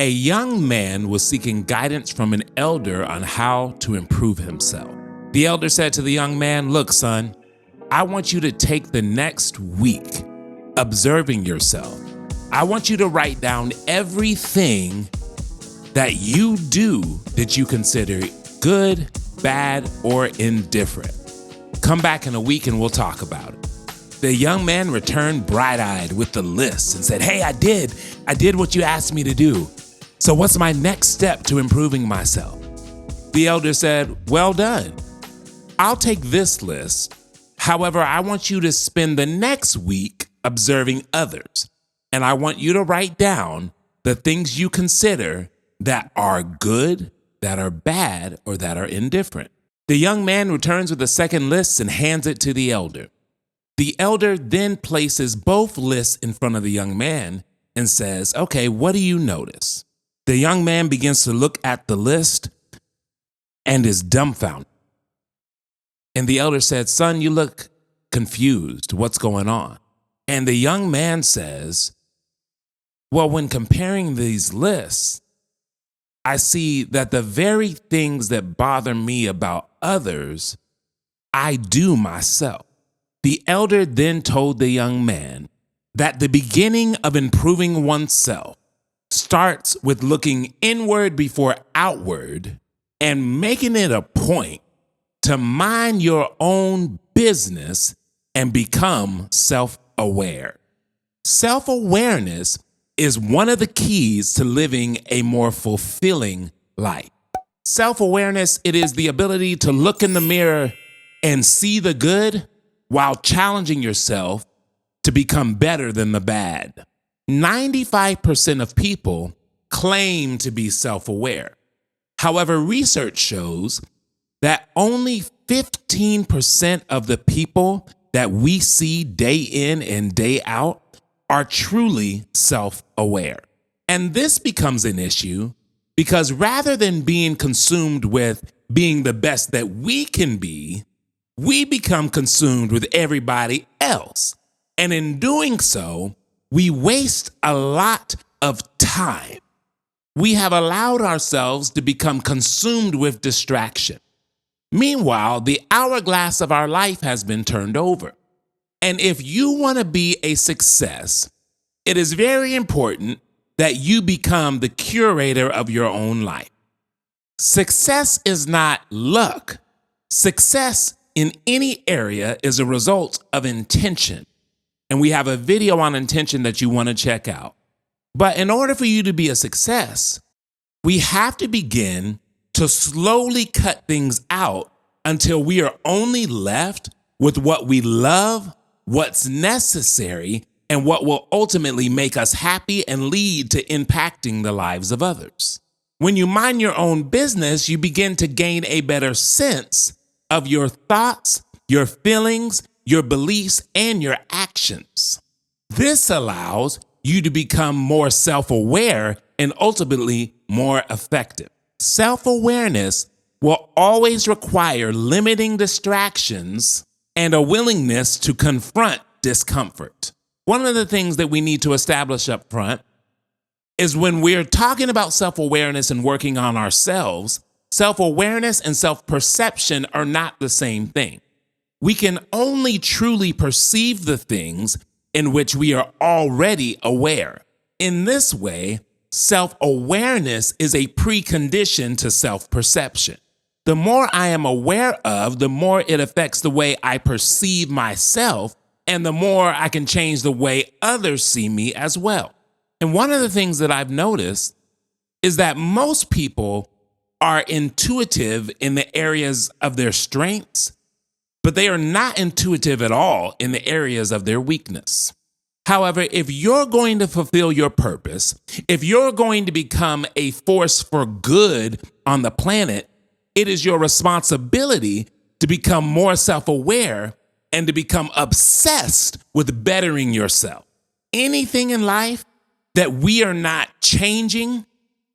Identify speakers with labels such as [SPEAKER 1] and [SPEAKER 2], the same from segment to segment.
[SPEAKER 1] A young man was seeking guidance from an elder on how to improve himself. The elder said to the young man, "Look, son, I want you to take the next week observing yourself. I want you to write down everything that you do that you consider good, bad, or indifferent. Come back in a week and we'll talk about it." The young man returned bright-eyed with the list and said, "Hey, I did what you asked me to do. So what's my next step to improving myself?" The elder said, "Well done. I'll take this list. However, I want you to spend the next week observing others. And I want you to write down the things you consider that are good, that are bad, or that are indifferent." The young man returns with a second list and hands it to the elder. The elder then places both lists in front of the young man and says, "Okay, what do you notice?" The young man begins to look at the list and is dumbfounded. And the elder said, "Son, you look confused. What's going on?" And the young man says, "Well, when comparing these lists, I see that the very things that bother me about others, I do myself." The elder then told the young man that the beginning of improving oneself starts with looking inward before outward and making it a point to mind your own business and become self-aware. Self-awareness is one of the keys to living a more fulfilling life. Self-awareness, it is the ability to look in the mirror and see the good while challenging yourself to become better than the bad. 95% of people claim to be self-aware. However, research shows that only 15% of the people that we see day in and day out are truly self-aware. And this becomes an issue because rather than being consumed with being the best that we can be, we become consumed with everybody else. And in doing so, we waste a lot of time. We have allowed ourselves to become consumed with distraction. Meanwhile, the hourglass of our life has been turned over. And if you want to be a success, it is very important that you become the curator of your own life. Success is not luck. Success in any area is a result of intention. And we have a video on intention that you want to check out. But in order for you to be a success, we have to begin to slowly cut things out until we are only left with what we love, what's necessary, and what will ultimately make us happy and lead to impacting the lives of others. When you mind your own business, you begin to gain a better sense of your thoughts, your feelings, your beliefs, and your actions. This allows you to become more self-aware and ultimately more effective. Self-awareness will always require limiting distractions and a willingness to confront discomfort. One of the things that we need to establish up front is when we're talking about self-awareness and working on ourselves, self-awareness and self-perception are not the same thing. We can only truly perceive the things in which we are already aware. In this way, self-awareness is a precondition to self-perception. The more I am aware of, the more it affects the way I perceive myself, and the more I can change the way others see me as well. And one of the things that I've noticed is that most people are intuitive in the areas of their strengths, but they are not intuitive at all in the areas of their weakness. However, if you're going to fulfill your purpose, if you're going to become a force for good on the planet, it is your responsibility to become more self-aware and to become obsessed with bettering yourself. Anything in life that we are not changing,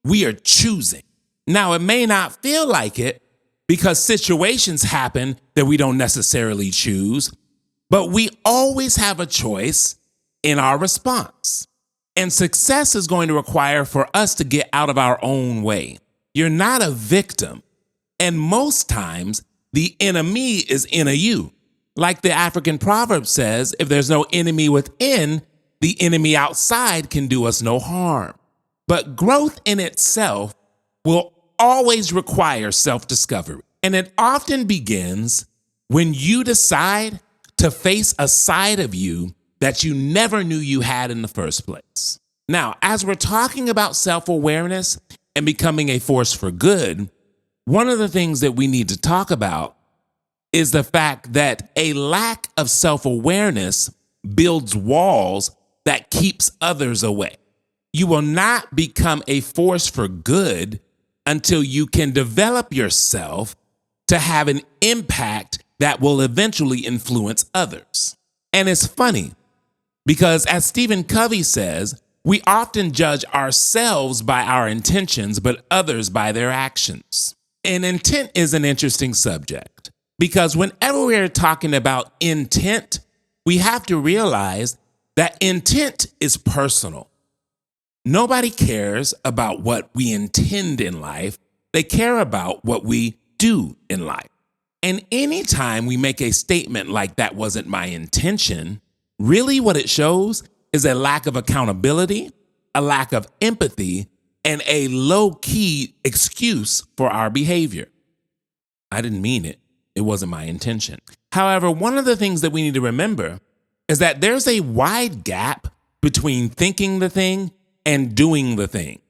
[SPEAKER 1] we are choosing. Now, it may not feel like it because situations happen that we don't necessarily choose, but we always have a choice in our response. And success is going to require for us to get out of our own way. You're not a victim. And most times, the enemy is in a you. Like the African proverb says, if there's no enemy within, the enemy outside can do us no harm. But growth in itself will always require self-discovery. And it often begins when you decide to face a side of you that you never knew you had in the first place. Now, as we're talking about self-awareness and becoming a force for good, one of the things that we need to talk about is the fact that a lack of self-awareness builds walls that keeps others away. You will not become a force for good until you can develop yourself to have an impact that will eventually influence others. And it's funny because, as Stephen Covey says, we often judge ourselves by our intentions, but others by their actions. And intent is an interesting subject because whenever we're talking about intent, we have to realize that intent is personal. Nobody cares about what we intend in life. They care about what we do in life. And anytime we make a statement like that wasn't my intention, really what it shows is a lack of accountability, a lack of empathy, and a low-key excuse for our behavior. I didn't mean it. It wasn't my intention. However, one of the things that we need to remember is that there's a wide gap between thinking the thing and doing the thing.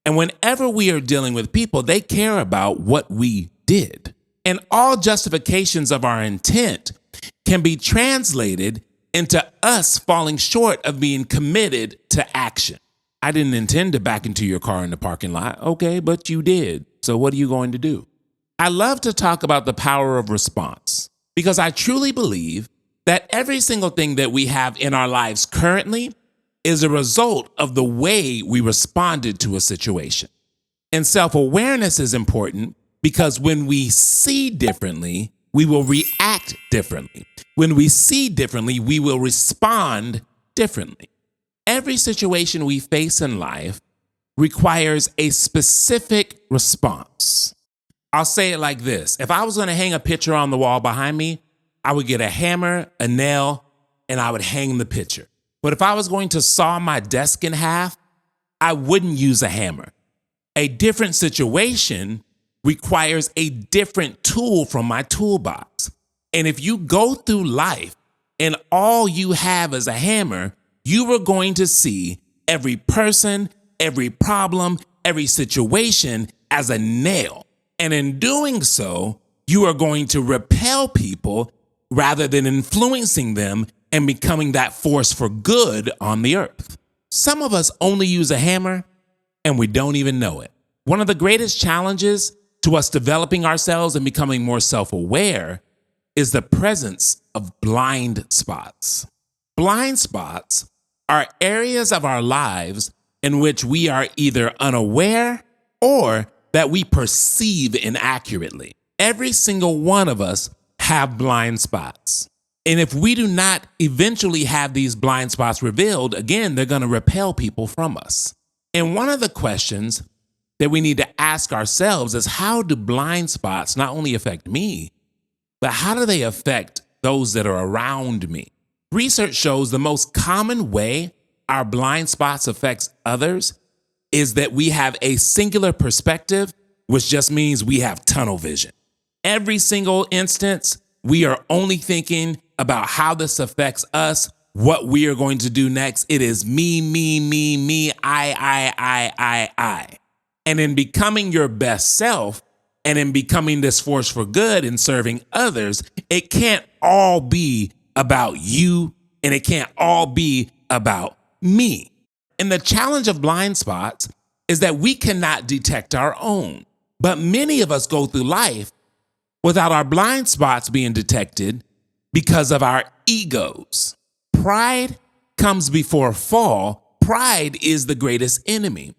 [SPEAKER 1] And whenever we are dealing with people, they care about what we did. And all justifications of our intent can be translated into us falling short of being committed to action. I didn't intend to back into your car in the parking lot. Okay, but you did. So what are you going to do? I love to talk about the power of response because I truly believe that every single thing that we have in our lives currently is a result of the way we responded to a situation. And self-awareness is important because when we see differently, we will react differently. When we see differently, we will respond differently. Every situation we face in life requires a specific response. I'll say it like this. If I was going to hang a picture on the wall behind me, I would get a hammer, a nail, and I would hang the picture. But if I was going to saw my desk in half, I wouldn't use a hammer. A different situation requires a different tool from my toolbox. And if you go through life and all you have is a hammer, you are going to see every person, every problem, every situation as a nail. And in doing so, you are going to repel people rather than influencing them and becoming that force for good on the earth. Some of us only use a hammer and we don't even know it. One of the greatest challenges to us developing ourselves and becoming more self-aware is the presence of blind spots. Blind spots are areas of our lives in which we are either unaware or that we perceive inaccurately. Every single one of us have blind spots. And if we do not eventually have these blind spots revealed, again, they're going to repel people from us. And one of the questions that we need to ask ourselves is, how do blind spots not only affect me, but how do they affect those that are around me? Research shows the most common way our blind spots affects others is that we have a singular perspective, which just means we have tunnel vision. Every single instance, we are only thinking about how this affects us, what we are going to do next. It is me, I. And in becoming your best self and in becoming this force for good and serving others, it can't all be about you and it can't all be about me. And the challenge of blind spots is that we cannot detect our own. But many of us go through life without our blind spots being detected because of our egos. Pride comes before a fall. Pride is the greatest enemy.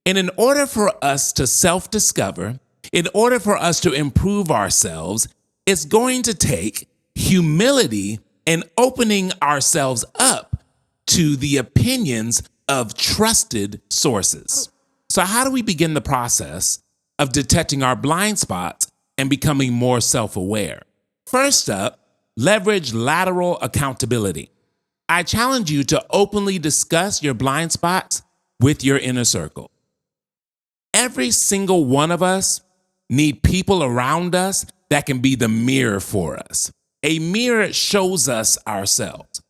[SPEAKER 1] And in order for us to self-discover, in order for us to improve ourselves, it's going to take humility and opening ourselves up to the opinions of trusted sources. So how do we begin the process of detecting our blind spots and becoming more self-aware? First up, leverage lateral accountability. I challenge you to openly discuss your blind spots with your inner circle. Every single one of us need people around us that can be the mirror for us. A mirror shows us ourselves.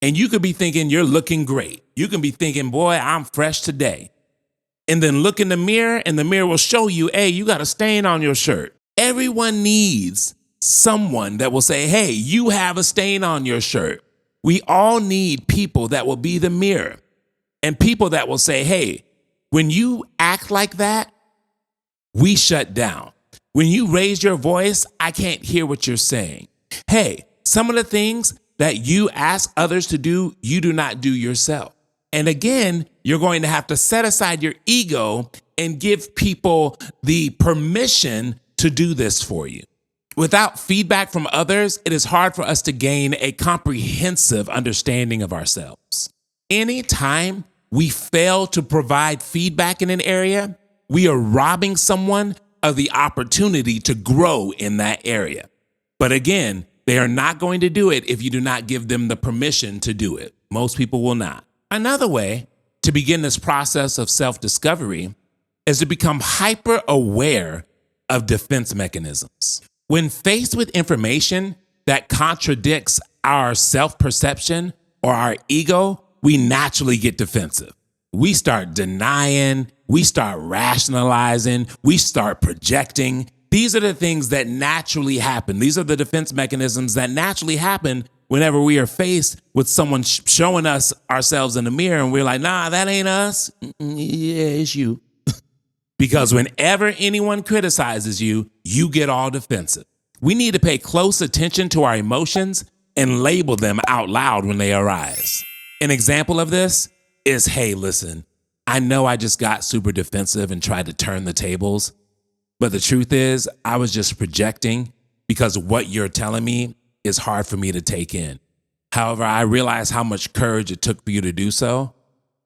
[SPEAKER 1] And you could be thinking you're looking great. You can be thinking, boy, I'm fresh today. And then look in the mirror and the mirror will show you, hey, you got a stain on your shirt. Everyone needs someone that will say, hey, you have a stain on your shirt. We all need people that will be the mirror and people that will say, hey, when you act like that, we shut down. When you raise your voice, I can't hear what you're saying. Hey, some of the things that you ask others to do, you do not do yourself. And again, you're going to have to set aside your ego and give people the permission to do this for you. Without feedback from others, it is hard for us to gain a comprehensive understanding of ourselves. Anytime we fail to provide feedback in an area, we are robbing someone of the opportunity to grow in that area. But again, they are not going to do it if you do not give them the permission to do it. Most people will not. Another way to begin this process of self-discovery is to become hyper-aware of defense mechanisms. When faced with information that contradicts our self-perception or our ego, we naturally get defensive. We start denying, we start rationalizing, we start projecting. These are the things that naturally happen. These are the defense mechanisms that naturally happen whenever we are faced with someone showing us ourselves in the mirror and we're like, nah, that ain't us. Yeah, it's you. Because whenever anyone criticizes you, you get all defensive. We need to pay close attention to our emotions and label them out loud when they arise. An example of this is, hey, listen, I know I just got super defensive and tried to turn the tables, but the truth is I was just projecting because what you're telling me is hard for me to take in. However, I realize how much courage it took for you to do so.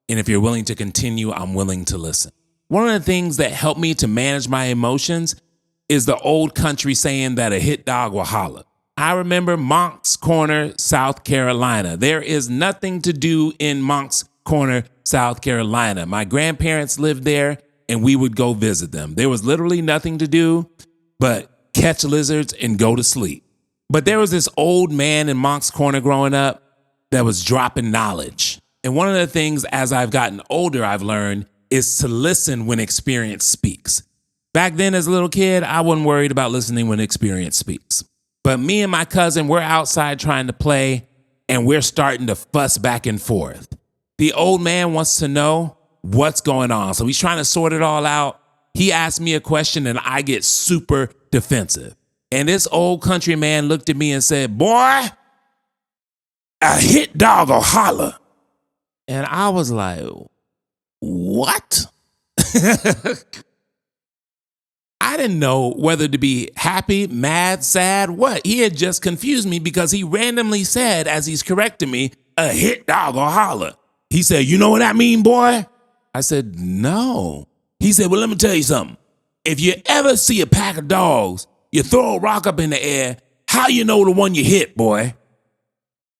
[SPEAKER 1] And if you're willing to continue, I'm willing to listen. One of the things that helped me to manage my emotions is the old country saying that a hit dog will holler. I remember Moncks Corner, South Carolina. There is nothing to do in Moncks Corner, South Carolina. My grandparents lived there and we would go visit them. There was literally nothing to do but catch lizards and go to sleep. But there was this old man in Moncks Corner growing up that was dropping knowledge. And one of the things as I've gotten older, I've learned is to listen when experience speaks. Back then as a little kid, I wasn't worried about listening when experience speaks. But me and my cousin, we're outside trying to play and we're starting to fuss back and forth. The old man wants to know what's going on. So he's trying to sort it all out. He asked me a question and I get super defensive. And this old country man looked at me and said, boy, a hit dog will holler. And I was like, what? I didn't know whether to be happy, mad, sad, what. He had just confused me because he randomly said, as he's correcting me, a hit dog will holler. He said, you know what I mean, boy? I said, no. He said, well, let me tell you something. If you ever see a pack of dogs, you throw a rock up in the air, how you know the one you hit, boy?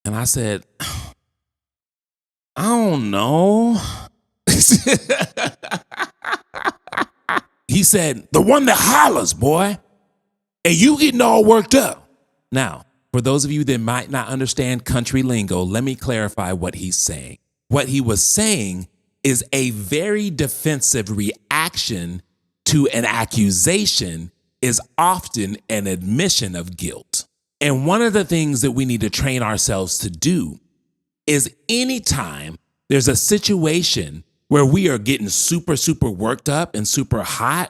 [SPEAKER 1] And I said, I don't know. He said, the one that hollers, boy. And you getting all worked up. Now, for those of you that might not understand country lingo, let me clarify what he's saying. What he was saying is a very defensive reaction to an accusation is often an admission of guilt. And one of the things that we need to train ourselves to do is anytime there's a situation where we are getting super, super worked up and super hot,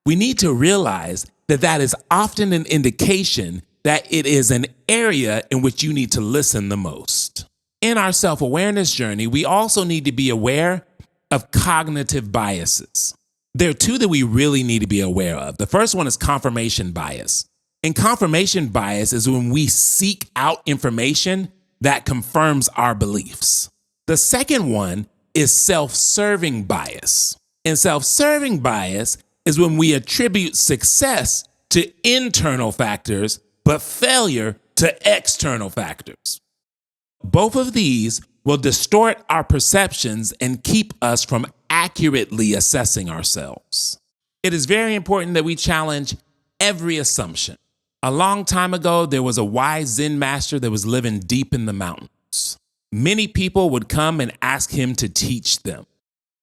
[SPEAKER 1] we need to realize that that is often an indication that it is an area in which you need to listen the most. In our self-awareness journey, we also need to be aware of cognitive biases. There are two that we really need to be aware of. The first one is confirmation bias. And confirmation bias is when we seek out information that confirms our beliefs. The second one is self-serving bias. And self-serving bias is when we attribute success to internal factors, but failure to external factors. Both of these will distort our perceptions and keep us from accurately assessing ourselves. It is very important that we challenge every assumption. A long time ago, there was a wise Zen master that was living deep in the mountains. Many people would come and ask him to teach them.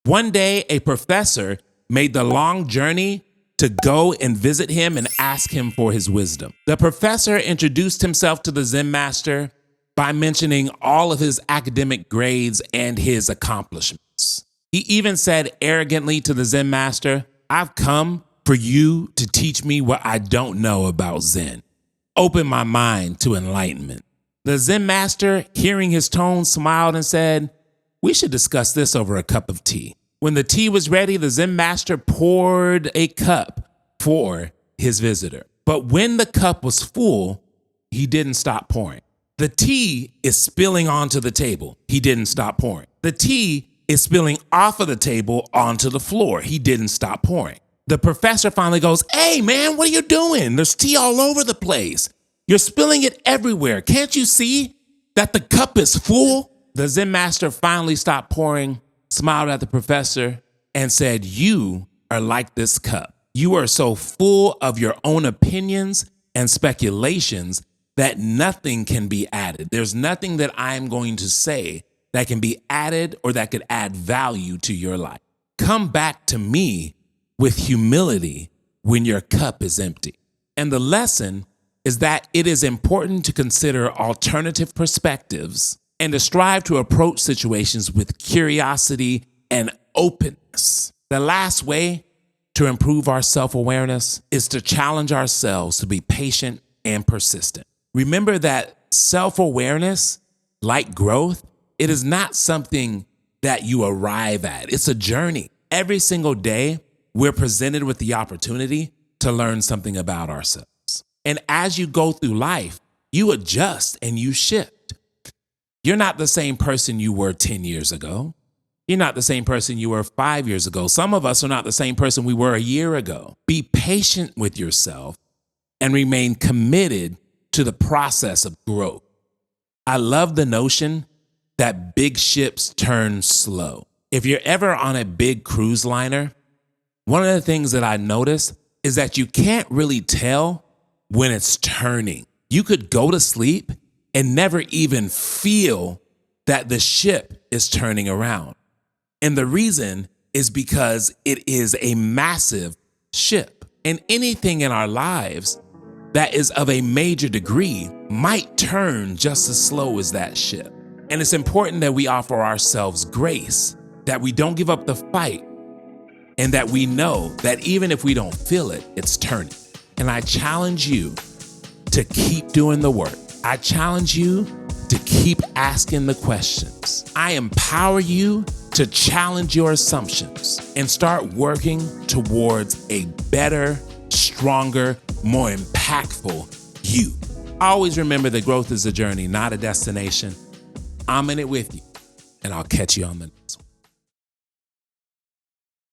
[SPEAKER 1] One day, a professor made the long journey to go and visit him and ask him for his wisdom. The professor introduced himself to the Zen master by mentioning all of his academic grades and his accomplishments. He even said arrogantly to the Zen master, "I've come for you to teach me what I don't know about Zen. Open my mind to enlightenment." The Zen master, hearing his tone, smiled and said, "We should discuss this over a cup of tea." When the tea was ready, the Zen master poured a cup for his visitor. But when the cup was full, he didn't stop pouring. The tea is spilling onto the table. He didn't stop pouring. The tea is spilling off of the table onto the floor. He didn't stop pouring. The professor finally goes, "Hey, man, what are you doing? There's tea all over the place. You're spilling it everywhere. Can't you see that the cup is full?" The Zen master finally stopped pouring, smiled at the professor, and said, "You are like this cup. You are so full of your own opinions and speculations that nothing can be added. There's nothing that I'm going to say that can be added or that could add value to your life. Come back to me with humility when your cup is empty." And the lesson is that it is important to consider alternative perspectives and to strive to approach situations with curiosity and openness. The last way to improve our self-awareness is to challenge ourselves to be patient and persistent. Remember that self-awareness, like growth, it is not something that you arrive at. It's a journey. Every single day, we're presented with the opportunity to learn something about ourselves. And as you go through life, you adjust and you shift. You're not the same person you were 10 years ago. You're not the same person you were 5 years ago. Some of us are not the same person we were a year ago. Be patient with yourself and remain committed to the process of growth. I love the notion that big ships turn slow. If you're ever on a big cruise liner, one of the things that I noticed is that you can't really tell when it's turning. You could go to sleep and never even feel that the ship is turning around. And the reason is because it is a massive ship. And anything in our lives that is of a major degree might turn just as slow as that ship. And it's important that we offer ourselves grace, that we don't give up the fight, and that we know that even if we don't feel it, it's turning. And I challenge you to keep doing the work. I challenge you to keep asking the questions. I empower you to challenge your assumptions and start working towards a better, stronger, more impactful you. Always remember that growth is a journey, not a destination. I'm in it with you, and I'll catch you on the